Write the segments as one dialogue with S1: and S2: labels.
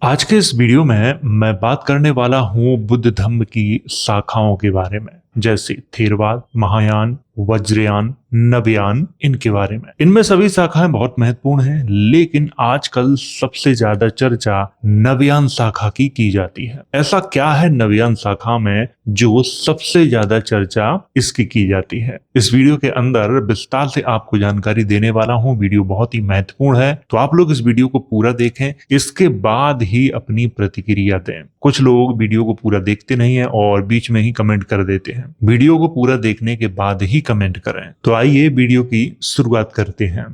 S1: आज के इस वीडियो में मैं बात करने वाला हूं बुद्ध धर्म की शाखाओं के बारे में, जैसे थेरवाद, महायान, वज्रयान, नवयान, इनके बारे में। इनमें सभी शाखाएं बहुत महत्वपूर्ण हैं, लेकिन आजकल सबसे ज्यादा चर्चा नवयान शाखा की जाती है। ऐसा क्या है नवयान शाखा में जो सबसे ज्यादा चर्चा इसकी की जाती है? इस वीडियो के अंदर विस्तार से आपको जानकारी देने वाला हूं। वीडियो बहुत ही महत्वपूर्ण है, तो आप लोग इस वीडियो को पूरा देखें, इसके बाद ही अपनी प्रतिक्रिया दें। कुछ लोग वीडियो को पूरा देखते नहीं है और बीच में ही कमेंट कर देते हैं। वीडियो को पूरा देखने के बाद ही कमेंट करें। तो आइए वीडियो की शुरुआत करते हैं।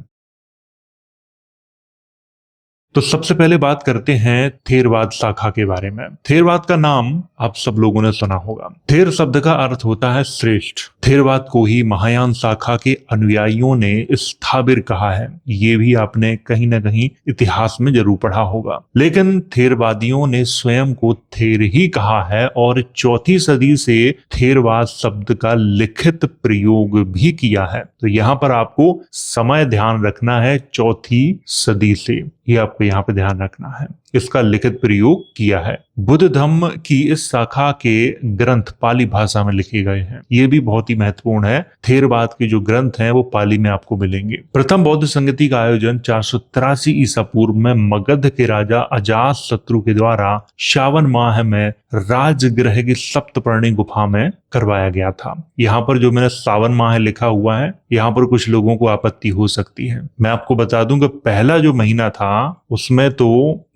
S1: तो सबसे पहले बात करते हैं थेरवाद शाखा के बारे में। थेरवाद का नाम आप सब लोगों ने सुना होगा। थेर शब्द का अर्थ होता है श्रेष्ठ। थेरवाद को ही महायान शाखा के अनुयायियों ने स्थाबिर कहा है। ये भी आपने कहीं ना कहीं इतिहास में जरूर पढ़ा होगा। लेकिन थेरवादियों ने स्वयं को थेर ही कहा है और 4वीं सदी से थेरवाद शब्द का लिखित प्रयोग भी किया है। तो यहाँ पर आपको समय ध्यान रखना है, 4वीं सदी से, ये आपको यहाँ पे ध्यान रखना है। इसका लिखित प्रयोग किया है। बुद्ध धर्म की इस शाखा के ग्रंथ पाली भाषा में लिखे गए हैं। ये भी बहुत ही महत्वपूर्ण है। थेरवाद के जो ग्रंथ हैं वो पाली में आपको मिलेंगे। प्रथम बौद्ध संगति का आयोजन 483 ईसा पूर्व में मगध के राजा अजात शत्रु के द्वारा श्रावण माह में राजगृह की सप्तपर्णी गुफा में करवाया गया था। यहाँ पर जो मैंने सावन माह लिखा हुआ है, यहाँ पर कुछ लोगों को आपत्ति हो सकती है। मैं आपको बता दूं कि पहला जो महीना था उसमें तो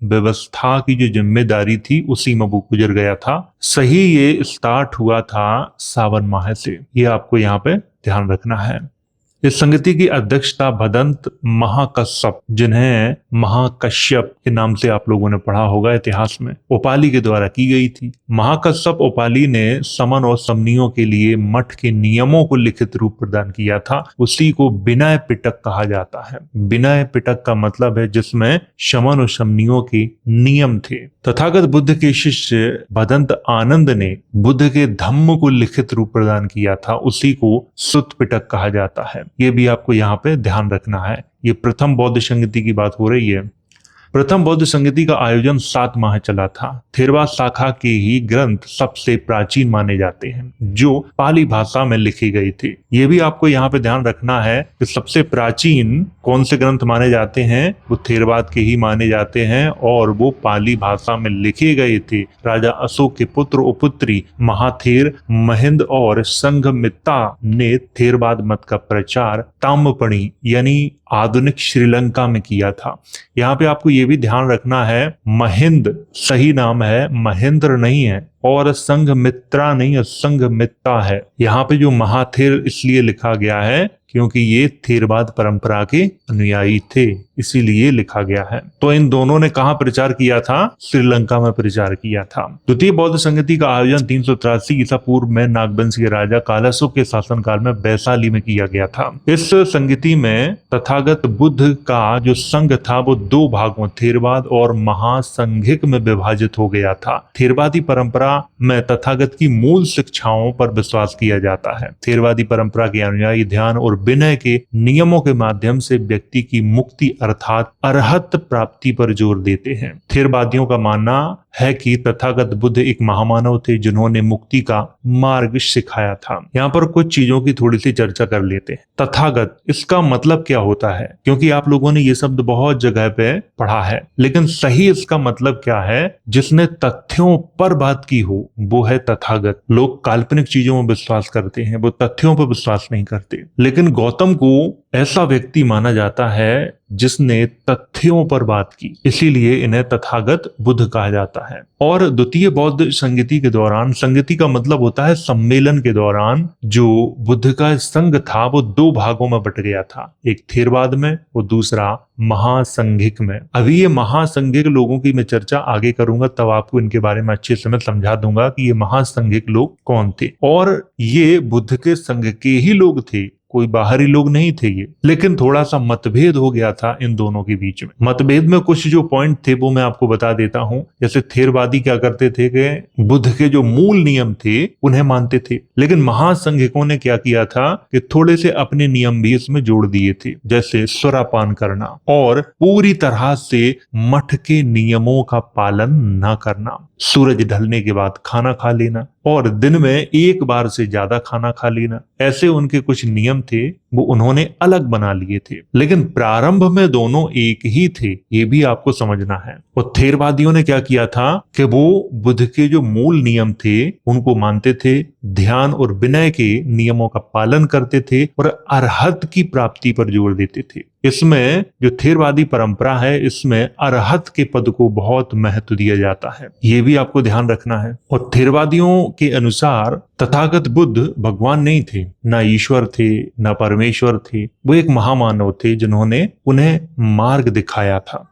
S1: व्यवस्था की जो जिम्मेदारी थी उसी में वो गुजर गया था। सही ये स्टार्ट हुआ था सावन माह से, ये आपको यहाँ पे ध्यान रखना है। इस संगति की अध्यक्षता भदंत महाकश्यप, जिन्हें महाकश्यप के नाम से आप लोगों ने पढ़ा होगा इतिहास में, उपाली के द्वारा की गई थी। महाकश्यप उपाली ने समन और समनियों के लिए मठ के नियमों को लिखित रूप प्रदान किया था। उसी को विनय पिटक कहा जाता है। विनय पिटक का मतलब है जिसमें शमन और शमनियों के नियम थे। तथागत बुद्ध के शिष्य भदंत आनंद ने बुद्ध के धम्म को लिखित रूप प्रदान किया था। उसी को सुत्त पिटक कहा जाता है। ये भी आपको यहाँ पे ध्यान रखना है। ये प्रथम बौद्ध संगति की बात हो रही है। प्रथम बौद्ध संगति का आयोजन 7 माह चला था। थेरवाद शाखा के ही ग्रंथ सबसे प्राचीन माने जाते हैं, जो पाली भाषा में लिखे गए थे। ये भी आपको यहाँ पे ध्यान रखना है कि सबसे प्राचीन कौन से ग्रंथ माने जाते हैं, वो थेरवाद के ही माने जाते हैं और वो पाली भाषा में लिखे गए थे। राजा अशोक के पुत्र और पुत्री महाथेर, महिंद और संघमित्ता ने थेरवाद मत का प्रचार ताम्रपर्णी यानी आधुनिक श्रीलंका में किया था। यहाँ पे आपको ये भी ध्यान रखना है, महिंद सही नाम है, महेंद्र नहीं है, और संघमित्रा नहीं है, संघमित्ता है। यहाँ पे जो महाथेर इसलिए लिखा गया है क्योंकि ये थेरवाद परंपरा के अनुयायी थे, इसीलिए लिखा गया है। तो इन दोनों ने कहाँ प्रचार किया था? श्रीलंका में प्रचार किया था। द्वितीय बौद्ध संगति का आयोजन 383 ईसा पूर्व में नागवंश के राजा कालाशोक के शासनकाल में वैशाली में किया गया था। इस संगति में तथागत बुद्ध का जो संघ था वो 2 भागों, थेरवाद और महासंघिक में विभाजित हो गया था। थेरवादी परंपरा में तथागत की मूल शिक्षाओं पर विश्वास किया जाता है। थेरवादी परंपरा के अनुयायी ध्यान और विनय के नियमों के माध्यम से व्यक्ति की मुक्ति अर्थात अरहत प्राप्ति पर जोर देते हैं। थेरवादियों का मानना है कि तथागत बुद्ध एक महामानव थे जिन्होंने मुक्ति का मार्ग सिखाया था। यहाँ पर कुछ चीजों की थोड़ी सी चर्चा कर लेते हैं। तथागत, इसका मतलब क्या होता है? क्योंकि आप लोगों ने ये शब्द बहुत जगह पे पढ़ा है, लेकिन सही इसका मतलब क्या है? जिसने तथ्यों पर बात की हो वो है तथागत। लोग काल्पनिक चीजों में विश्वास करते हैं, वो तथ्यों पर विश्वास नहीं करते। लेकिन गौतम को ऐसा व्यक्ति माना जाता है जिसने तथ्यों पर बात की, इसीलिए इन्हें तथागत बुद्ध कहा जाता है। और द्वितीय बौद्ध संगति के दौरान, संगति का मतलब होता है सम्मेलन के दौरान, जो बुद्ध का संघ था वो 2 भागों में बट गया था, एक थेरवाद में और दूसरा महासंघिक में। अभी ये महासंघिक लोगों की मैं चर्चा आगे करूंगा, तब आपको इनके बारे में अच्छे से मैं समझा दूंगा कि ये महासंघिक लोग कौन थे। और ये बुद्ध के संघ के ही लोग थे, कोई बाहरी लोग नहीं थे ये, लेकिन थोड़ा सा मतभेद हो गया था इन दोनों के बीच में। मतभेद में कुछ जो पॉइंट थे वो मैं आपको बता देता हूं। जैसे थेरवादी क्या करते थे कि बुद्ध के जो मूल नियम थे उन्हें मानते थे, लेकिन महासंघिकों ने क्या किया था कि थोड़े से अपने नियम भी इसमें जोड़ दिए थे, जैसे सुरापान करना और पूरी तरह से मठ के नियमों का पालन न करना, सूरज ढलने के बाद खाना खा लेना और दिन में एक बार से ज्यादा खाना खा लेना। ऐसे उनके कुछ नियम थे, वो उन्होंने अलग बना लिए थे, लेकिन प्रारंभ में दोनों एक ही थे, ये भी आपको समझना है। और थेरवादियों ने क्या किया था कि वो बुद्ध के जो मूल नियम थे उनको मानते थे, ध्यान और विनय के नियमों का पालन करते थे और अरहत की प्राप्ति पर जोर देते थे। इसमें जो थेरवादी परंपरा है इसमें अरहत के पद को बहुत महत्व दिया जाता है, ये भी आपको ध्यान रखना है। और थेरवादियों के अनुसार तथागत बुद्ध भगवान नहीं थे, ना ईश्वर थे, ना परमेश्वर थे, वो एक महामानव थे जिन्होंने उन्हें मार्ग दिखाया था।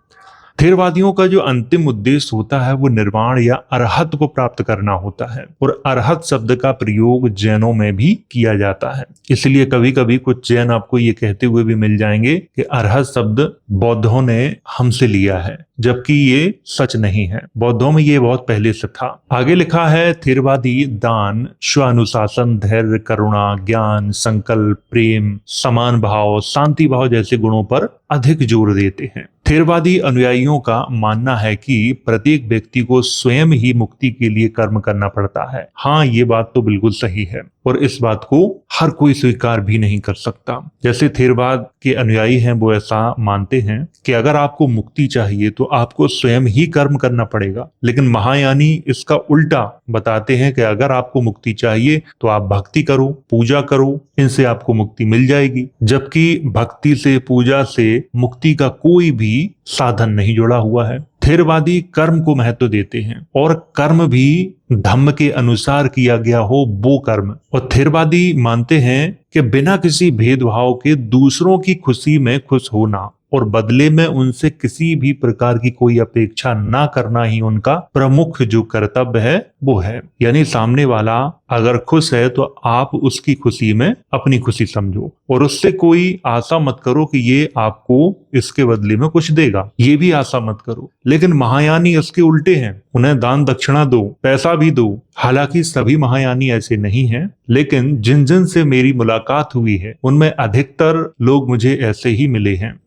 S1: थेरवादियों का जो अंतिम उद्देश्य होता है वो निर्वाण या अरहत को प्राप्त करना होता है, और अरहत शब्द का प्रयोग जैनों में भी किया जाता है। इसलिए कभी कभी कुछ जैन आपको ये कहते हुए भी मिल जाएंगे कि अरहत शब्द बौद्धों ने हमसे लिया है, जबकि ये सच नहीं है, बौद्धों में ये बहुत पहले से था। आगे लिखा है, थेरवादी दान, स्वानुशासन, धैर्य, करुणा, ज्ञान, संकल्प, प्रेम, समान भाव, शांति भाव जैसे गुणों पर अधिक जोर देते हैं। थेरवादी अनुयायियों का मानना है कि प्रत्येक व्यक्ति को स्वयं ही मुक्ति के लिए कर्म करना पड़ता है। हाँ, ये बात तो बिल्कुल सही है और इस बात को हर कोई स्वीकार भी नहीं कर सकता। जैसे थेरवाद के अनुयायी हैं वो ऐसा मानते हैं कि अगर आपको मुक्ति चाहिए तो आपको स्वयं ही कर्म करना पड़ेगा, लेकिन महायानी इसका उल्टा बताते हैं कि अगर आपको मुक्ति चाहिए तो आप भक्ति करो, पूजा करो, इनसे आपको मुक्ति मिल जाएगी। जबकि भक्ति से, पूजा से मुक्ति का कोई भी साधन नहीं जुड़ा हुआ है। थेरवादी कर्म को महत्व देते हैं और कर्म भी धम्म के अनुसार किया गया हो वो कर्म। और थेरवादी मानते हैं कि बिना किसी भेदभाव के दूसरों की खुशी में खुश होना और बदले में उनसे किसी भी प्रकार की कोई अपेक्षा ना करना ही उनका प्रमुख जो कर्तव्य है वो है। यानी सामने वाला अगर खुश है तो आप उसकी खुशी में अपनी खुशी समझो और उससे कोई आशा मत करो कि ये आपको इसके बदले में कुछ देगा, ये भी आशा मत करो। लेकिन महायानी इसके उल्टे हैं, उन्हें दान दक्षिणा दो, पैसा भी दो। हालांकि सभी महायानी ऐसे नहीं हैं, लेकिन जिन जिन से मेरी मुलाकात हुई है उनमें अधिकतर लोग मुझे ऐसे ही मिले हैं।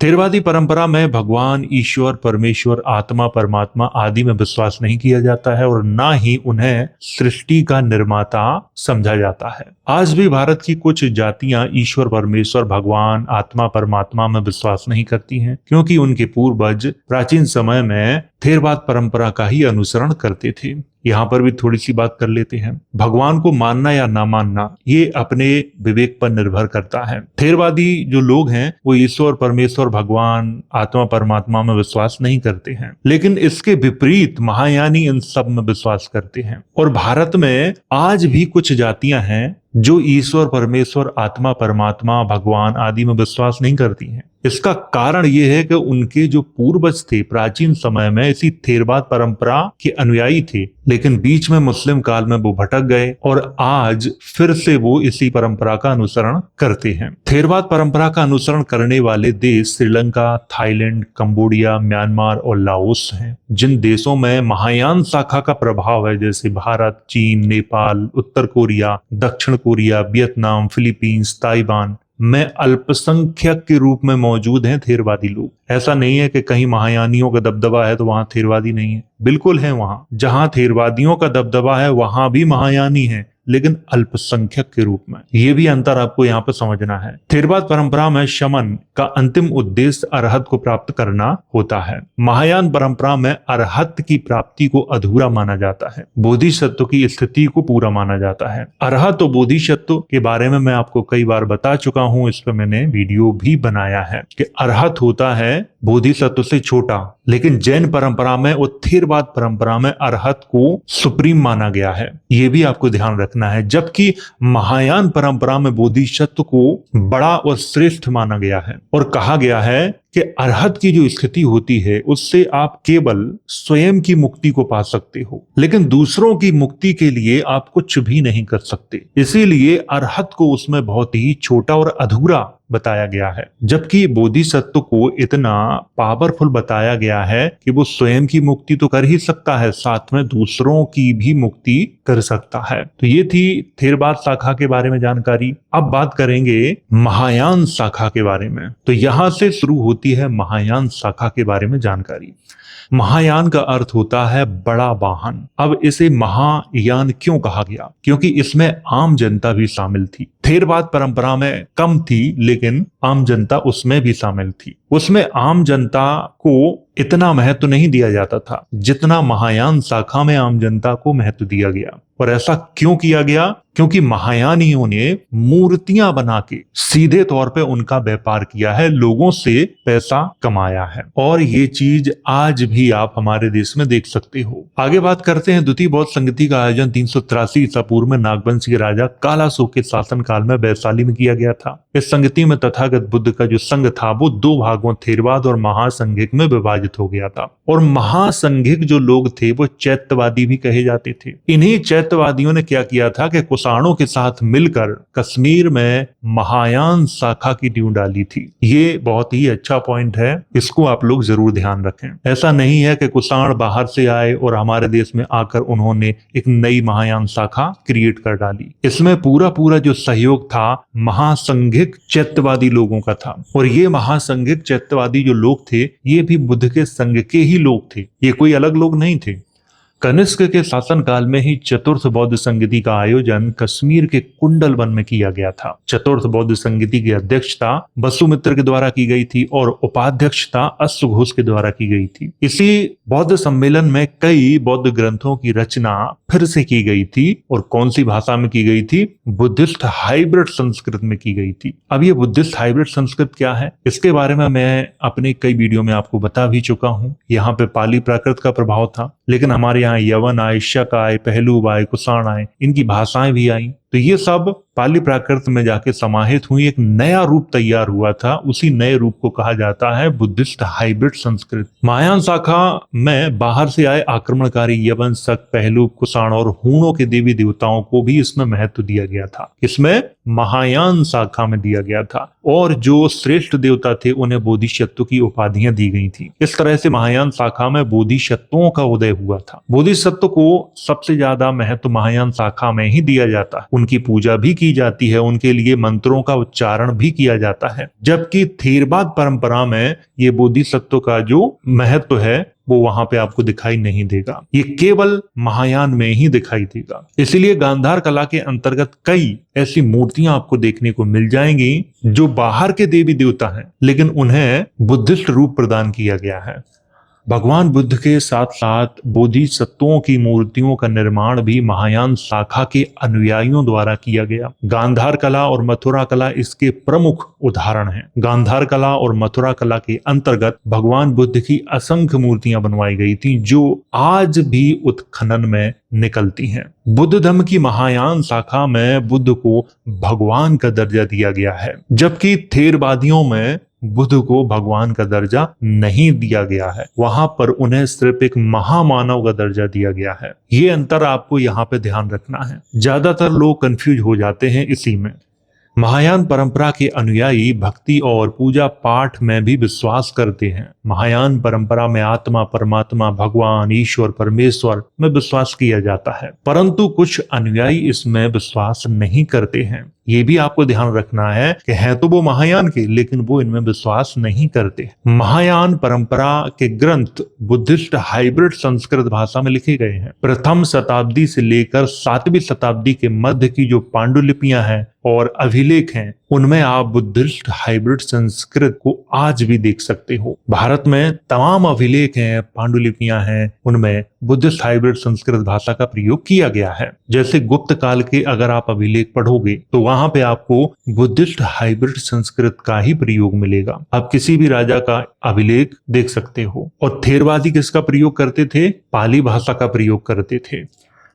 S1: थेरवादी परंपरा में भगवान, ईश्वर, परमेश्वर, आत्मा, परमात्मा आदि में विश्वास नहीं किया जाता है और ना ही उन्हें सृष्टि का निर्माता समझा जाता है। आज भी भारत की कुछ जातियां ईश्वर, परमेश्वर, भगवान, आत्मा, परमात्मा में विश्वास नहीं करती हैं, क्योंकि उनके पूर्वज प्राचीन समय में थेरवाद परंपरा का ही अनुसरण करते थे। यहाँ पर भी थोड़ी सी बात कर लेते हैं। भगवान को मानना या ना मानना ये अपने विवेक पर निर्भर करता है। थेरवादी जो लोग हैं वो ईश्वर, परमेश्वर, भगवान, आत्मा, परमात्मा में विश्वास नहीं करते हैं, लेकिन इसके विपरीत महायानी इन सब में विश्वास करते हैं। और भारत में आज भी कुछ जातियां हैं जो ईश्वर, परमेश्वर, आत्मा, परमात्मा, भगवान आदि में विश्वास नहीं करती हैं। इसका कारण ये है कि उनके जो पूर्वज थे प्राचीन समय में इसी थेरवाद परंपरा के अनुयायी थे, लेकिन बीच में मुस्लिम काल में वो भटक गए और आज फिर से वो इसी परंपरा का अनुसरण करते हैं। थेरवाद परंपरा का अनुसरण करने वाले देश श्रीलंका, थाईलैंड, कंबोडिया, म्यांमार और लाओस हैं। जिन देशों में महायान शाखा का प्रभाव है, जैसे भारत, चीन, नेपाल, उत्तर कोरिया, दक्षिण कोरिया, वियतनाम, फिलीपींस, ताइवान में अल्पसंख्यक के रूप में मौजूद हैं थेरवादी लोग। ऐसा नहीं है कि कहीं महायानियों का दबदबा है तो वहां थेरवादी नहीं है, बिल्कुल है। वहां जहां थेरवादियों का दबदबा है वहां भी महायानी है, लेकिन अल्पसंख्यक के रूप में। ये भी अंतर आपको यहाँ पर समझना है। थेरवाद परंपरा में शमन का अंतिम उद्देश्य अरहत को प्राप्त करना होता है। महायान परंपरा में अरहत की प्राप्ति को अधूरा माना जाता है, बोधिसत्व की स्थिति को पूरा माना जाता है। अरहत और बोधिसत्व के बारे में मैं आपको कई बार बता चुका हूं, इस पर मैंने वीडियो भी बनाया है कि अरहत होता है बोधिसत्व से छोटा, लेकिन जैन परंपरा में और थेरवाद परंपरा में अरहत को सुप्रीम माना गया है। ये भी आपको ध्यान रखना है। जबकि महायान परंपरा में बोधिसत्व को बड़ा और श्रेष्ठ माना गया है और कहा गया है कि अरहत की जो स्थिति होती है उससे आप केवल स्वयं की मुक्ति को पा सकते हो, लेकिन दूसरों की मुक्ति के लिए आप कुछ भी नहीं कर सकते। इसीलिए अरहत को उसमें बहुत ही छोटा और अधूरा बताया गया है, जबकि बोधिसत्व को इतना पावरफुल बताया गया है कि वो स्वयं की मुक्ति तो कर ही सकता है, साथ में दूसरों की भी मुक्ति कर सकता है। तो ये थी थेरवाद शाखा के बारे में जानकारी। अब बात करेंगे महायान शाखा के बारे में। तो यहां से शुरू होती है महायान शाखा के बारे में जानकारी। महायान का अर्थ होता है बड़ा वाहन। अब इसे महायान क्यों कहा गया? क्योंकि इसमें आम जनता भी शामिल थी। थेरवाद परंपरा में कम थी, लेकिन आम जनता उसमें भी शामिल थी। उसमें आम जनता को इतना महत्व नहीं दिया जाता था जितना महायान शाखा में आम जनता को महत्व दिया गया। और ऐसा क्यों किया गया? क्योंकि महायानियों ने मूर्तियां बना के सीधे तौर पे उनका व्यापार किया है, लोगों से पैसा कमाया है, और ये चीज आज भी आप हमारे देश में देख सकते हो। आगे बात करते हैं। द्वितीय बौद्ध संगति का आयोजन 383 ईसा पूर्व में नागवंश के राजा कालासो के शासन काल में वैशाली में किया गया था। इस संगति में तथागत बुद्ध का जो संघ था वो दो भागों थेरवाद और महासंघिक में विभाजित हो गया था। और महासंघिक जो लोग थे वो चैत्यवादी भी कहे जाते थे। इन्हीं चैत्यवादियों ने क्या किया था कि कुषाणों के साथ मिलकर कश्मीर में महायान शाखा की नींव डाली थी। ये बहुत ही अच्छा पॉइंट है, इसको आप लोग जरूर ध्यान रखें। ऐसा नहीं है कि कुषाण बाहर से आए और हमारे देश में आकर उन्होंने एक नई महायान शाखा क्रिएट कर डाली। इसमें पूरा जो सहयोग था महासंघिक चैत्यवादी लोगों का था। और ये महासंघिक चैत्यवादी जो लोग थे ये भी बुद्ध के संघ के ही लोग थे, ये कोई अलग लोग नहीं थे। कनिष्क के शासन काल में ही चतुर्थ बौद्ध संगति का आयोजन कश्मीर के कुंडल वन में किया गया था। चतुर्थ बौद्ध संगति की अध्यक्षता वसुमित्र के द्वारा की गई थी और उपाध्यक्षता अश्वघोष के द्वारा की गई थी। इसी बौद्ध सम्मेलन में कई बौद्ध ग्रंथों की रचना फिर से की गई थी। और कौन सी भाषा में की गई थी? बुद्धिस्ट हाइब्रिड संस्कृत में की गई थी। अब ये बुद्धिस्ट हाइब्रिड संस्कृत क्या है, इसके बारे में मैं अपने कई वीडियो में आपको बता भी चुका हूँ। यहाँ पे पाली प्राकृत का प्रभाव था, लेकिन हमारे यहाँ यवन आए, शक आए, पहलू आए, कुषाण आए, इनकी भाषाएं भी आई। तो ये सब पाली प्राकृत में जाके समाहित हुई, एक नया रूप तैयार हुआ था। उसी नए रूप को कहा जाता है बुद्धिस्ट हाइब्रिड संस्कृत। महायान शाखा में बाहर से आए आक्रमणकारी यवन, शक, पहलू, कुषाण और हूणों के देवी देवताओं को भी इसमें महत्व दिया गया था। इसमें महायान शाखा में दिया गया था। और जो श्रेष्ठ देवता थे उन्हें बोधिसत्व की उपाधियां दी गई थी। इस तरह से महायान शाखा में बोधिसत्वों का उदय हुआ था। बोधिसत्व को सबसे ज्यादा महत्व महायान शाखा में ही दिया जाता है। उनकी पूजा भी की जाती है, उनके लिए मंत्रों का उच्चारण भी किया जाता है। जबकि थेरवाद परंपरा में ये बोधिसत्व का जो महत्व है वो वहां पे आपको दिखाई नहीं देगा, ये केवल महायान में ही दिखाई देगा। इसलिए गांधार कला के अंतर्गत कई ऐसी मूर्तियां आपको देखने को मिल जाएंगी जो बाहर के देवी देवता हैं, लेकिन उन्हें बुद्धिस्ट रूप प्रदान किया गया है। भगवान बुद्ध के साथ साथ बोधिसत्वों की मूर्तियों का निर्माण भी महायान शाखा के अनुयायियों द्वारा किया गया। गांधार कला और मथुरा कला इसके प्रमुख उदाहरण हैं। गांधार कला और मथुरा कला के अंतर्गत भगवान बुद्ध की असंख्य मूर्तियां बनवाई गई थी जो आज भी उत्खनन में निकलती हैं। बुद्ध धर्म की महायान शाखा में बुद्ध को भगवान का दर्जा दिया गया है, जबकि थेरवादियों में बुद्ध को भगवान का दर्जा नहीं दिया गया है। वहां पर उन्हें सिर्फ एक महामानव का दर्जा दिया गया है। ये अंतर आपको यहाँ पे ध्यान रखना है। ज्यादातर लोग कंफ्यूज हो जाते हैं इसी में। महायान परंपरा के अनुयायी भक्ति और पूजा पाठ में भी विश्वास करते हैं। महायान परंपरा में आत्मा, परमात्मा, भगवान, ईश्वर, परमेश्वर में विश्वास किया जाता है, परंतु कुछ अनुयायी इसमें विश्वास नहीं करते हैं। ये भी आपको ध्यान रखना है कि हैं तो वो महायान के, लेकिन वो इनमें विश्वास नहीं करते। महायान परंपरा के ग्रंथ बुद्धिस्ट हाइब्रिड संस्कृत भाषा में लिखे गए हैं। प्रथम शताब्दी से लेकर 7वीं शताब्दी के मध्य की जो पांडुलिपियां हैं और अभिलेख हैं उनमें आप बुद्धिस्ट हाइब्रिड संस्कृत को आज भी देख सकते हो। भारत में तमाम अभिलेख हैं, पांडुलिपियां हैं, उनमें बुद्धिस्ट हाइब्रिड संस्कृत भाषा का प्रयोग किया गया है। जैसे गुप्त काल के अगर आप अभिलेख पढ़ोगे तो वहां पे आपको बुद्धिस्ट हाइब्रिड संस्कृत का ही प्रयोग मिलेगा। आप किसी भी राजा का अभिलेख देख सकते हो। और थेरवादी किसका प्रयोग करते थे? पाली भाषा का प्रयोग करते थे।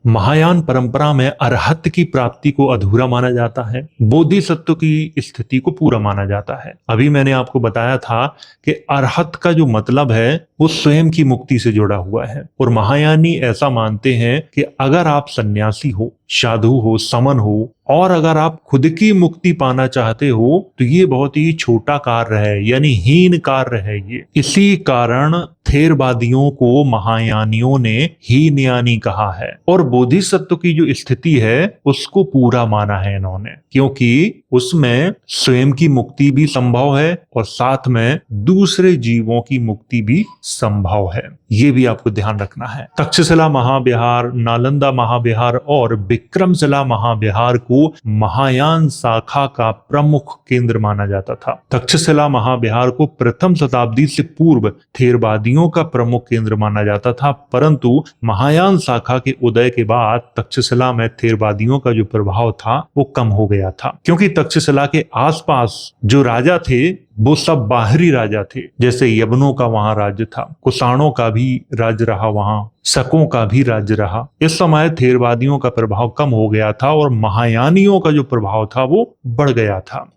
S1: महायान परंपरा में अरहत की प्राप्ति को अधूरा माना जाता है, बोधिसत्व की स्थिति को पूरा माना जाता है। अभी मैंने आपको बताया था कि अरहत का जो मतलब है वो स्वयं की मुक्ति से जुड़ा हुआ है। और महायानी ऐसा मानते हैं कि अगर आप सन्यासी हो, साधु हो, समन हो, और अगर आप खुद की मुक्ति पाना चाहते हो तो ये बहुत ही छोटा कार्य है, यानी हीन कार्य है ये। इसी कारण थेरवादियों को महायानियों ने हीनयानी कहा है। और बोधिसत्व की जो स्थिति है उसको पूरा माना है इन्होंने, क्योंकि उसमें स्वयं की मुक्ति भी संभव है और साथ में दूसरे जीवों की मुक्ति भी संभव है। ये भी आपको ध्यान रखना है। तक्षशिला महाविहार, नालंदा महाविहार और विक्रमशिला महाविहार को महायान शाखा का प्रमुख केंद्र माना जाता था। तक्षशिला महाविहार को प्रथम शताब्दी से पूर्व थेरवादियों का प्रमुख केंद्र माना जाता था, परंतु महायान शाखा के उदय के बाद तक्षशिला में थेरवादियों का जो प्रभाव था वो कम हो गया था, क्योंकि तक्षशिला के आसपास जो राजा थे वो सब बाहरी राजा थे। जैसे यवनों का वहां राज्य था, कुषाणों का भी राज्य रहा, वहां शकों का भी राज्य रहा। इस समय थेरवादियों का प्रभाव कम हो गया था और महायानियों का जो प्रभाव था वो बढ़ गया था।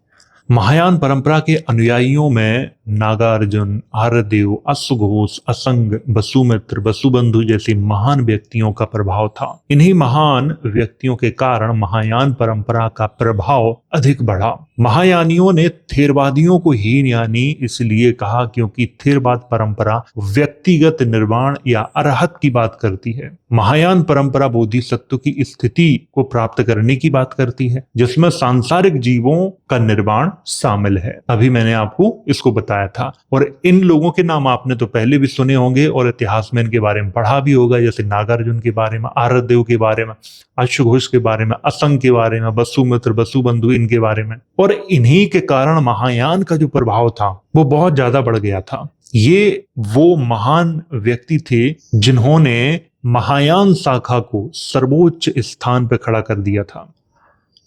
S1: महायान परंपरा के अनुयायियों में नागार्जुन, आर्यदेव, अश्वघोष, असंग, वसुमित्र, वसुबंधु जैसे महान व्यक्तियों का प्रभाव था। इन्हीं महान व्यक्तियों के कारण महायान परंपरा का प्रभाव अधिक बढ़ा। महायानियों ने थेरवादियों को हीनयानी इसलिए कहा क्योंकि थेरवाद परंपरा व्यक्तिगत निर्वाण या अरहत की बात करती है। महायान परंपरा बोधिसत्व की स्थिति को प्राप्त करने की बात करती है, जिसमें सांसारिक जीवों का निर्वाण शामिल है। अभी मैंने आपको इसको बताया था। और इन लोगों के नाम आपने तो पहले भी सुने होंगे और इतिहास में इनके बारे में पढ़ा भी होगा, जैसे नागार्जुन के बारे में, आर्यदेव के बारे में, अश्वघोष के बारे में, असंग के बारे में, वसुमित्र, वसुबंधु इनके बारे में। और इन्हीं के कारण महायान का जो प्रभाव था वो बहुत ज्यादा बढ़ गया था। ये वो महान व्यक्ति थे जिन्होंने महायान शाखा को सर्वोच्च स्थान पर खड़ा कर दिया था।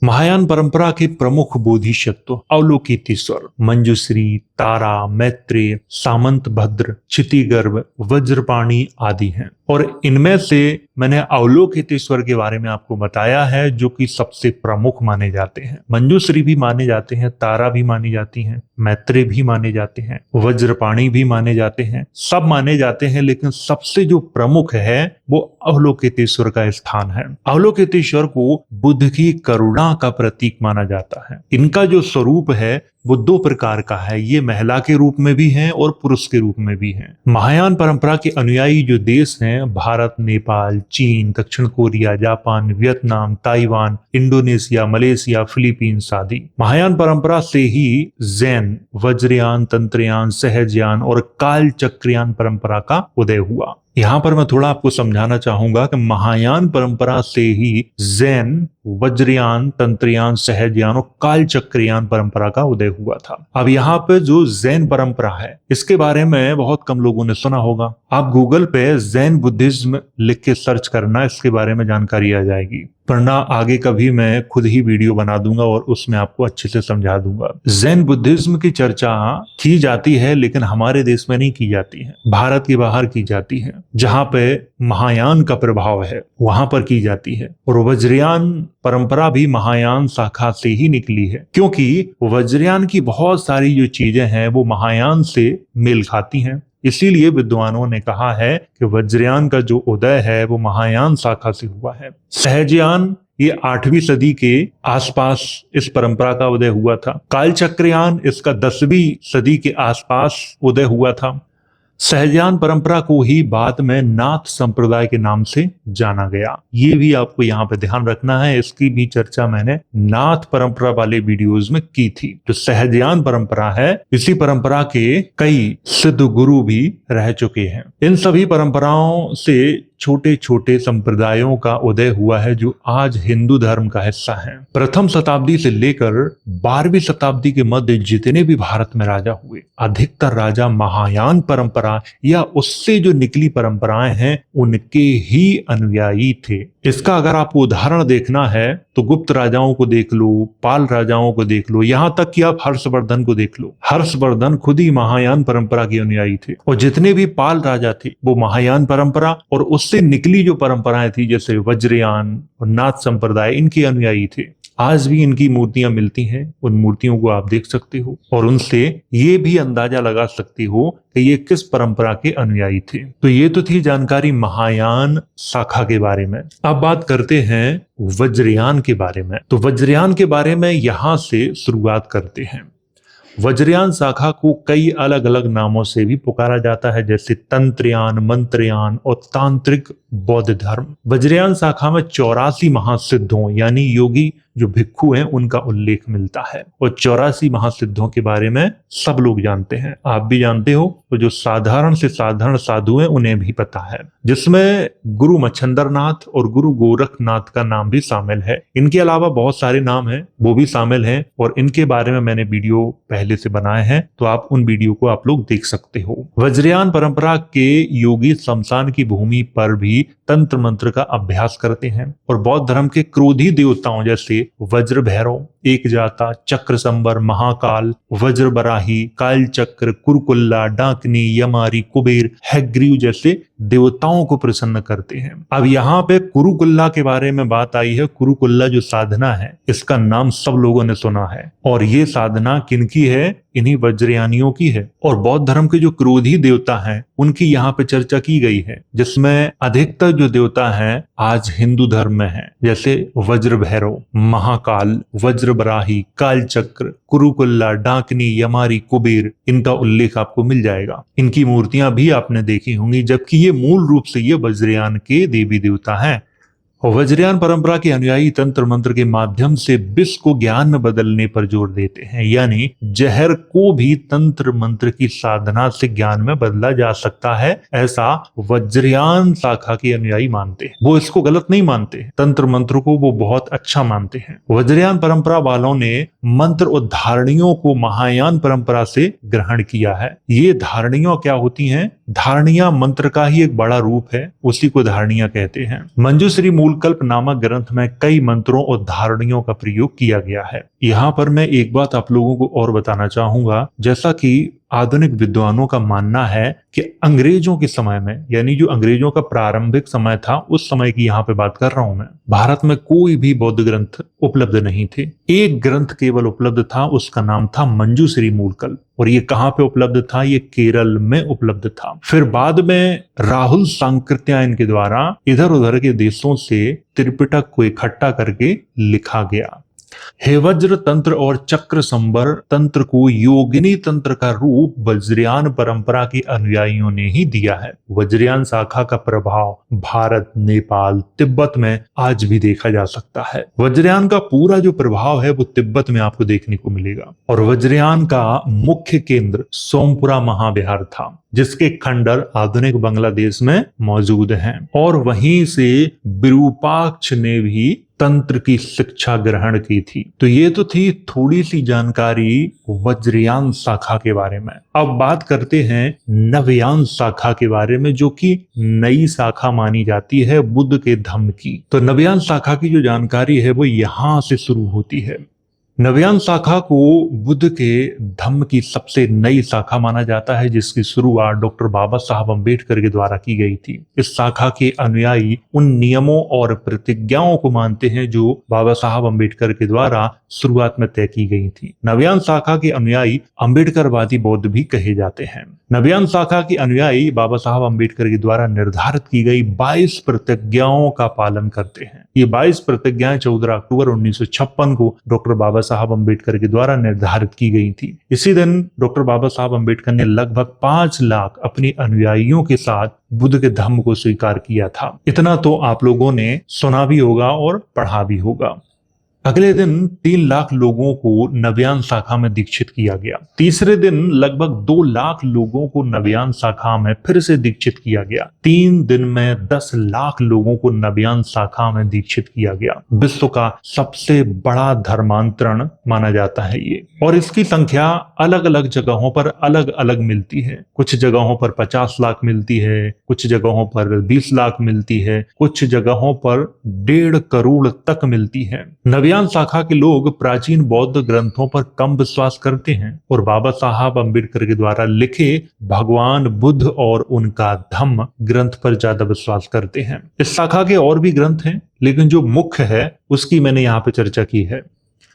S1: महायान परंपरा के प्रमुख बोधिसत्व अवलोकितेश्वर, मंजूश्री, तारा, मैत्रेय, सामंत भद्र, क्षितिगर्भ, वज्रपाणी आदि हैं। और इनमें से मैंने अवलोकितेश्वर के बारे में आपको बताया है, जो कि सबसे प्रमुख माने जाते हैं। मंजूश्री भी माने जाते हैं, तारा भी मानी जाती हैं, मैत्रेय भी माने जाते हैं, वज्रपाणी भी माने जाते हैं, सब माने जाते हैं, लेकिन सबसे जो प्रमुख है वो अवलोकितेश्वर का स्थान है। अवलोकितेश्वर को बुद्ध की करुणा का प्रतीक माना जाता है। इनका जो स्वरूप है वो दो प्रकार का है, ये महिला के रूप में भी हैं और पुरुष के रूप में भी हैं। महायान परंपरा के अनुयायी जो देश हैं, भारत, नेपाल, चीन, दक्षिण Korea, Japan, Vietnam, Taiwan, Indonesia, Malaysia, Philippines आदि। महायान परंपरा से ही जैन, वज्रयान, तंत्रयान, सहजयान और काल चक्रयान परंपरा का उदय हुआ। यहाँ पर मैं थोड़ा आपको समझाना चाहूंगा कि महायान परंपरा से ही जैन, वज्रयान, तंत्रयान, सहजयान और काल चक्रयान परंपरा का उदय हुआ था। अब यहाँ पे जो जैन परंपरा है इसके बारे में बहुत कम लोगों ने सुना होगा। आप गूगल पे जैन बुद्धिज्म लिख के सर्च करना, इसके बारे में जानकारी आ जाएगी। वरना आगे कभी मैं खुद ही वीडियो बना दूंगा और उसमें आपको अच्छे से समझा दूंगा। जैन बुद्धिज्म की चर्चा की जाती है, लेकिन हमारे देश में नहीं की जाती है, भारत के बाहर की जाती है। जहाँ पे महायान का प्रभाव है वहां पर की जाती है। और वज्रयान परंपरा भी महायान शाखा से ही निकली है, क्योंकि वज्रयान की बहुत सारी जो चीजें हैं वो महायान से मेल खाती हैं। इसीलिए विद्वानों ने कहा है कि वज्रयान का जो उदय है वो महायान शाखा से हुआ है। सहजयान ये 8वीं सदी के आसपास इस परंपरा का उदय हुआ था। कालचक्रयान इसका 10वीं सदी के आसपास उदय हुआ था। सहजयान परंपरा को ही बाद में नाथ संप्रदाय के नाम से जाना गया। ये भी आपको यहाँ पे ध्यान रखना है, इसकी भी चर्चा मैंने नाथ परंपरा वाले वीडियोस में की थी। जो सहजयान परंपरा है, इसी परंपरा के कई सिद्ध गुरु भी रह चुके हैं। इन सभी परंपराओं से छोटे छोटे संप्रदायों का उदय हुआ है जो आज हिंदू धर्म का हिस्सा है। प्रथम शताब्दी से लेकर 12वीं शताब्दी के मध्य जितने भी भारत में राजा हुए, अधिकतर राजा महायान परंपरा या उससे जो निकली परंपराएं हैं उनके ही अनुयायी थे। इसका अगर आपको उदाहरण देखना है तो गुप्त राजाओं को देख लो, पाल राजाओं को देख लो, यहां तक कि आप हर्षवर्धन को देख लो। हर्षवर्धन खुद ही महायान परंपरा के अनुयायी थे और जितने भी पाल राजा थे वो महायान परंपरा और उससे निकली जो परंपराएं थी जैसे वज्रयान और नाथ संप्रदाय, इनके अनुयायी थे। आज भी इनकी मूर्तियां मिलती हैं, उन मूर्तियों को आप देख सकते हो और उनसे ये भी अंदाजा लगा सकते हो कि ये किस परंपरा के अनुयायी थे। तो ये तो थी जानकारी महायान शाखा के बारे में। अब बात करते हैं वज्रयान के बारे में। तो वज्रयान के बारे में यहां से शुरुआत करते हैं। वज्रयान शाखा को कई अलग अलग नामों से भी पुकारा जाता है जैसे तंत्रयान, मंत्रयान और तांत्रिक बौद्ध धर्म। वज्रयान शाखा में 84 महासिद्धों यानी योगी जो भिक्खु हैं उनका उल्लेख मिलता है और 84 महासिद्धों के बारे में सब लोग जानते हैं, आप भी जानते हो। तो जो साधारण से साधारण साधु हैं उन्हें भी पता है, जिसमें गुरु मच्छंदरनाथ और गुरु गोरखनाथ का नाम भी शामिल है। इनके अलावा बहुत सारे नाम हैं वो भी शामिल हैं और इनके बारे में मैंने वीडियो पहले से बनाए हैं, तो आप उन वीडियो को आप लोग देख सकते हो। वज्रयान परंपरा के योगी शमशान की भूमि पर भी तंत्र मंत्र का अभ्यास करते हैं और बौद्ध धर्म के क्रोधी देवताओं जैसे वज्र भैरव, एक जाता, चक्र संबर, महाकाल, वज्र बराही, काल चक्र, कुरकुल्ला, डाकनी, यमारी, कुबेर, हैग्रीव जैसे देवताओं को प्रसन्न करते हैं। अब यहाँ पे कुरुकुल्ला के बारे में बात आई है। कुरुकुल्ला जो साधना है इसका नाम सब लोगों ने सुना है और ये साधना किनकी है? इन्हीं वज्रयानियों की है। और बौद्ध धर्म के जो क्रोधी देवता हैं उनकी यहाँ पे चर्चा की गई है, जिसमें अधिकतर जो देवता हैं आज हिंदू धर्म में हैं, जैसे वज्र भैरव, महाकाल, वज्र बराही, काल चक्र, कुरुकुल्ला, डाकनी, यमारी, कुबेर, इनका उल्लेख आपको मिल जाएगा। इनकी मूर्तियां भी आपने देखी होंगी, जबकि ये मूल रूप से ये वज्रयान के देवी देवता हैं। वज्रयान परंपरा के अनुयायी तंत्र मंत्र के माध्यम से विष को ज्ञान में बदलने पर जोर देते हैं, यानी जहर को भी तंत्र मंत्र की साधना से ज्ञान में बदला जा सकता है, ऐसा वज्रयान शाखा के अनुयायी मानते हैं। वो इसको गलत नहीं मानते, तंत्र मंत्र को वो बहुत अच्छा मानते हैं। वज्रयान परंपरा वालों ने मंत्र और धारणियों को महायान परंपरा से ग्रहण किया है। ये धारणियां क्या होती हैं? धारणियां मंत्र का ही एक बड़ा रूप है, उसी को धारणियां कहते हैं। मंजूश्री मूलकल्प नामक ग्रंथ में कई मंत्रों और धारणियों का प्रयोग किया गया है। यहाँ पर मैं एक बात आप लोगों को और बताना चाहूंगा, जैसा कि आधुनिक विद्वानों का मानना है कि अंग्रेजों के समय में, यानी जो अंग्रेजों का प्रारंभिक समय था उस समय की यहाँ पे बात कर रहा हूं मैं, भारत में कोई भी बौद्ध ग्रंथ उपलब्ध नहीं थे। एक ग्रंथ केवल उपलब्ध था, उसका नाम था मंजूश्री मूलकल्प। और ये कहाँ पे उपलब्ध था? ये केरल में उपलब्ध था। फिर बाद में राहुल सांकृत्यायन के द्वारा इधर उधर के देशों से त्रिपिटक को इकट्ठा करके लिखा गया। हेवज्र तंत्र और चक्र संबर तंत्र को योगिनी तंत्र का रूप वज्रयान परंपरा के अनुयायियों ने ही दिया है। वज्रयान शाखा का प्रभाव भारत, नेपाल, तिब्बत में आज भी देखा जा सकता है। वज्रयान का पूरा जो प्रभाव है वो तिब्बत में आपको देखने को मिलेगा। और वज्रयान का मुख्य केंद्र सोमपुरा महाविहार था, जिसके खंडर आधुनिक बांग्लादेश में मौजूद हैं। और वहीं से विरूपाक्ष ने भी तंत्र की शिक्षा ग्रहण की थी। तो ये तो थी थोड़ी सी जानकारी वज्रयान शाखा के बारे में। अब बात करते हैं नवयान शाखा के बारे में, जो कि नई शाखा मानी जाती है बुद्ध के धम्म की। तो नवयान शाखा की जो जानकारी है वो यहां से शुरू होती है। नवयान शाखा को बुद्ध के धम्म की सबसे नई शाखा माना जाता है, जिसकी शुरुआत डॉक्टर बाबा साहब अम्बेडकर के द्वारा की गई थी। इस शाखा के अनुयायी उन नियमों और प्रतिज्ञाओं को मानते हैं जो बाबा साहब अम्बेडकर के द्वारा शुरुआत में तय की गई थी। नवयान शाखा के अनुयायी अम्बेडकरवादी बौद्ध भी कहे जाते हैं। नवयान शाखा के अनुयायी बाबा साहब अम्बेडकर के द्वारा निर्धारित की गई 22 प्रतिज्ञाओं का पालन करते हैं। ये 22 प्रतिज्ञाएं 14 अक्टूबर 1956 को डॉक्टर बाबा साहब अम्बेडकर के द्वारा निर्धारित की गई थी। इसी दिन डॉक्टर बाबा साहब अम्बेडकर ने लगभग 5 लाख अपने अनुयायियों के साथ बुद्ध के धम्म को स्वीकार किया था। इतना तो आप लोगों ने सुना भी होगा और पढ़ा भी होगा। अगले दिन 3 लाख लोगों को नव्यान शाखा में दीक्षित किया गया। तीसरे दिन लगभग 2 लाख लोगों को नव्यान शाखा में फिर से दीक्षित किया गया। 3 दिन में 10 लाख लोगों को नव्यान शाखा में दीक्षित किया गया। विश्व का सबसे बड़ा धर्मांतरण माना जाता है ये, और इसकी संख्या अलग अलग जगहों पर अलग अलग मिलती है। कुछ जगहों पर 50 लाख मिलती है, कुछ जगहों पर 20 लाख मिलती है, कुछ जगहों पर 1.5 करोड़ तक मिलती है। नव्यान शाखा के लोग प्राचीन बौद्ध ग्रंथों पर कम विश्वास करते हैं और बाबा साहब अम्बेडकर के द्वारा लिखे भगवान बुद्ध और उनका धम्म ग्रंथ पर ज्यादा विश्वास करते हैं। इस शाखा के और भी ग्रंथ हैं, लेकिन जो मुख्य है उसकी मैंने यहाँ पे चर्चा की है।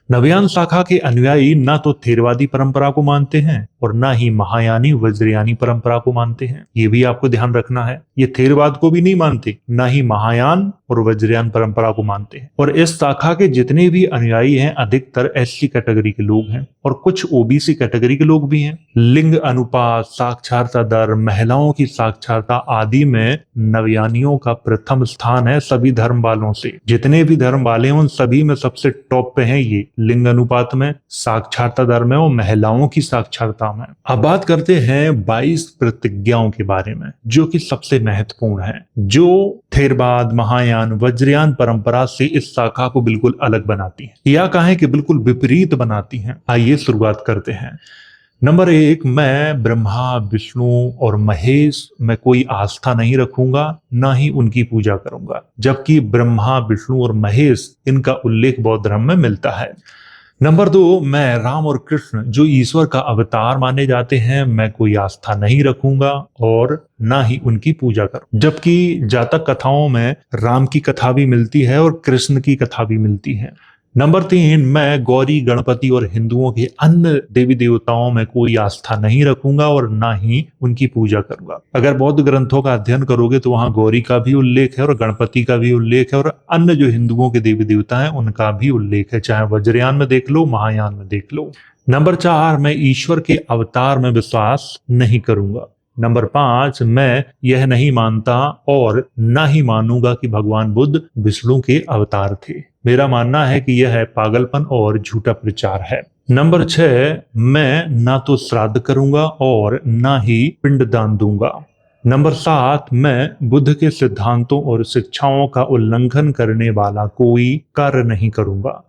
S1: नव्यान शाखा के अनुयायी ना तो थेरवादी परंपरा को मानते हैं और ना ही महायानी वज्रयानी परंपरा को मानते हैं। ये भी आपको ध्यान रखना है, ये थेरवाद को भी नहीं मानते, ना ही महायान और वज्रयान परंपरा को मानते हैं। और इस शाखा के जितने भी अनुयायी हैं अधिकतर एससी कैटेगरी के लोग हैं और कुछ ओबीसी कैटेगरी के लोग भी हैं। लिंग अनुपात, साक्षरता दर, महिलाओं की साक्षरता आदि में नवयानियों का प्रथम स्थान है। सभी धर्म वालों से, जितने भी धर्म वाले हैं उन सभी में सबसे टॉप पे हैं ये, लिंग अनुपात में, साक्षरता दर में और महिलाओं की साक्षरता में। अब बात करते हैं 22 प्रतिज्ञाओं के बारे में, जो कि सबसे महत्वपूर्ण है, जो थेरवाद, महायान, वज्रयान परंपरा से इस शाखा को बिल्कुल अलग बनाती है, या कहें कि बिल्कुल विपरीत बनाती हैं। आइए शुरुआत करते हैं। नंबर 1, मैं ब्रह्मा, विष्णु और महेश में कोई आस्था नहीं रखूंगा, ना ही उनकी पूजा करूंगा, जबकि ब्रह्मा, विष्णु और महेश इनका उल्लेख बौद्ध धर्म में मिलता है। नंबर 2, मैं राम और कृष्ण जो ईश्वर का अवतार माने जाते हैं, मैं कोई आस्था नहीं रखूंगा और ना ही उनकी पूजा करूं, जबकि जातक कथाओं में राम की कथा भी मिलती है और कृष्ण की कथा भी मिलती है। नंबर 3, मैं गौरी, गणपति और हिंदुओं के अन्य देवी देवताओं में कोई आस्था नहीं रखूंगा और ना ही उनकी पूजा करूंगा। अगर बौद्ध ग्रंथों का अध्ययन करोगे तो वहां गौरी का भी उल्लेख है और गणपति का भी उल्लेख है और अन्य जो हिंदुओं के देवी देवता हैं उनका भी उल्लेख है, चाहे वज्रयान में देख लो, महायान में देख लो। नंबर 4, मैं ईश्वर के अवतार में विश्वास नहीं करूंगा। नंबर 5, मैं यह नहीं मानता और ना ही मानूंगा कि भगवान बुद्ध विष्णु के अवतार थे। मेरा मानना है कि यह पागलपन और झूठा प्रचार है। नंबर 6, मैं ना तो श्राद्ध करूंगा और ना ही पिंडदान दूंगा। नंबर 7, मैं बुद्ध के सिद्धांतों और शिक्षाओं का उल्लंघन करने वाला कोई कार्य नहीं करूंगा।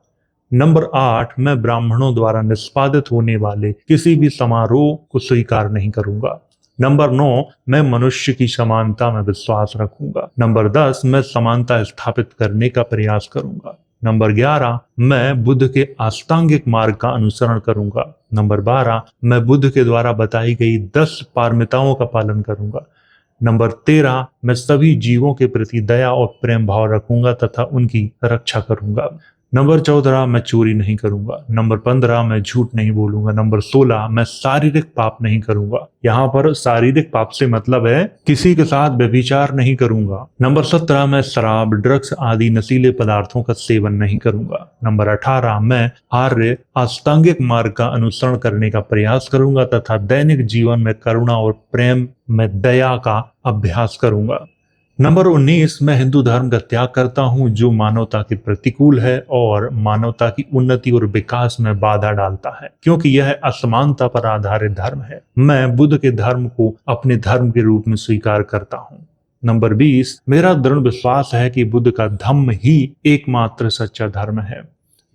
S1: नंबर 8, मैं ब्राह्मणों द्वारा निष्पादित होने वाले किसी भी समारोह को स्वीकार नहीं करूंगा। नंबर 9, मैं मनुष्य की समानता में विश्वास रखूंगा। नंबर 10, मैं समानता स्थापित करने का प्रयास करूंगा। नंबर 11, मैं बुद्ध के अष्टांगिक मार्ग का अनुसरण करूंगा। नंबर 12, मैं बुद्ध के द्वारा बताई गई 10 पारमिताओं का पालन करूंगा। नंबर 13, मैं सभी जीवों के प्रति दया और प्रेम भाव रखूंगा तथा उनकी रक्षा करूंगा। नंबर 14, मैं चोरी नहीं करूंगा। नंबर 15, मैं झूठ नहीं बोलूंगा। नंबर 16, मैं शारीरिक पाप नहीं करूंगा। यहाँ पर शारीरिक पाप से मतलब है किसी के साथ व्यभिचार नहीं करूंगा। नंबर 17, मैं शराब, ड्रग्स आदि नशीले पदार्थों का सेवन नहीं करूंगा। नंबर 18, मैं आर्य अष्टांगिक मार्ग का अनुसरण करने का प्रयास करूंगा तथा दैनिक जीवन में करुणा और प्रेम में दया का अभ्यास करूंगा। नंबर 19, मैं हिंदू धर्म का त्याग करता हूं जो मानवता के प्रतिकूल है और मानवता की उन्नति और विकास में बाधा डालता है, क्योंकि यह असमानता पर आधारित धर्म है। मैं बुद्ध के धर्म को अपने धर्म के रूप में स्वीकार करता हूं। नंबर 20, मेरा दृढ़ विश्वास है कि बुद्ध का धम्म ही एकमात्र सच्चा धर्म है।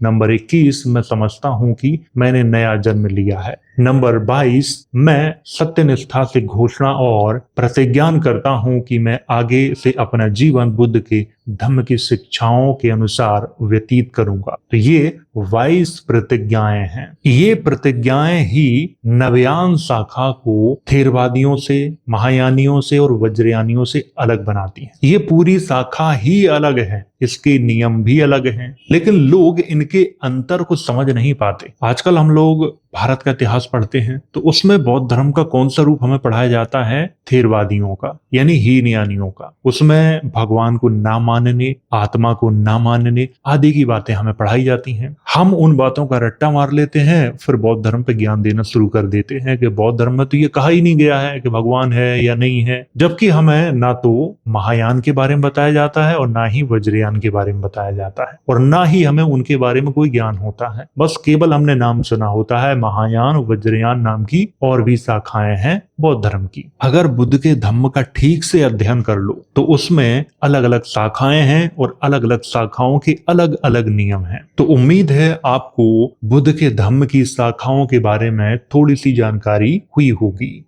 S1: नंबर 21, मैं समझता हूं कि मैंने नया जन्म लिया है। नंबर 22, मैं सत्यनिष्ठा से घोषणा और प्रतिज्ञान करता हूं कि मैं आगे से अपना जीवन बुद्ध के धम्म की शिक्षाओं के अनुसार व्यतीत करूंगा। तो ये 22 प्रतिज्ञाएं हैं। ये प्रतिज्ञाएं ही नव्यान शाखा को थेरवादियों से, महायानियों से और वज्रयानियों से अलग बनाती है। ये पूरी शाखा ही अलग है, इसके नियम भी अलग हैं, लेकिन लोग इनके अंतर को समझ नहीं पाते। आजकल हम लोग भारत का इतिहास पढ़ते हैं तो उसमें बौद्ध धर्म का कौन सा रूप हमें पढ़ाया जाता है? थेरवादियों का, यानी हीनयानियों का। उसमें भगवान को ना मानने, आत्मा को ना मानने आदि की बातें हमें पढ़ाई जाती हैं। हम उन बातों का रट्टा मार लेते हैं, फिर बौद्ध धर्म पे ज्ञान देना शुरू कर देते हैं कि बौद्ध धर्म में तो ये कहा ही नहीं गया है कि भगवान है या नहीं है, जबकि हमें ना तो महायान के बारे में बताया जाता है और ना ही वज्रयान के बारे में बताया जाता है, और ना ही हमें उनके बारे में कोई ज्ञान होता है। बस केवल हमने नाम सुना होता है महायान और वज्रयान नाम की और भी शाखाएं हैं बौद्ध धर्म की। अगर बुद्ध के धम्म का ठीक से अध्ययन कर लो तो उसमें अलग अलग शाखाएं हैं और अलग अलग शाखाओं के अलग अलग नियम हैं। तो उम्मीद है आपको बुद्ध के धम्म की शाखाओं के बारे में थोड़ी सी जानकारी हुई होगी।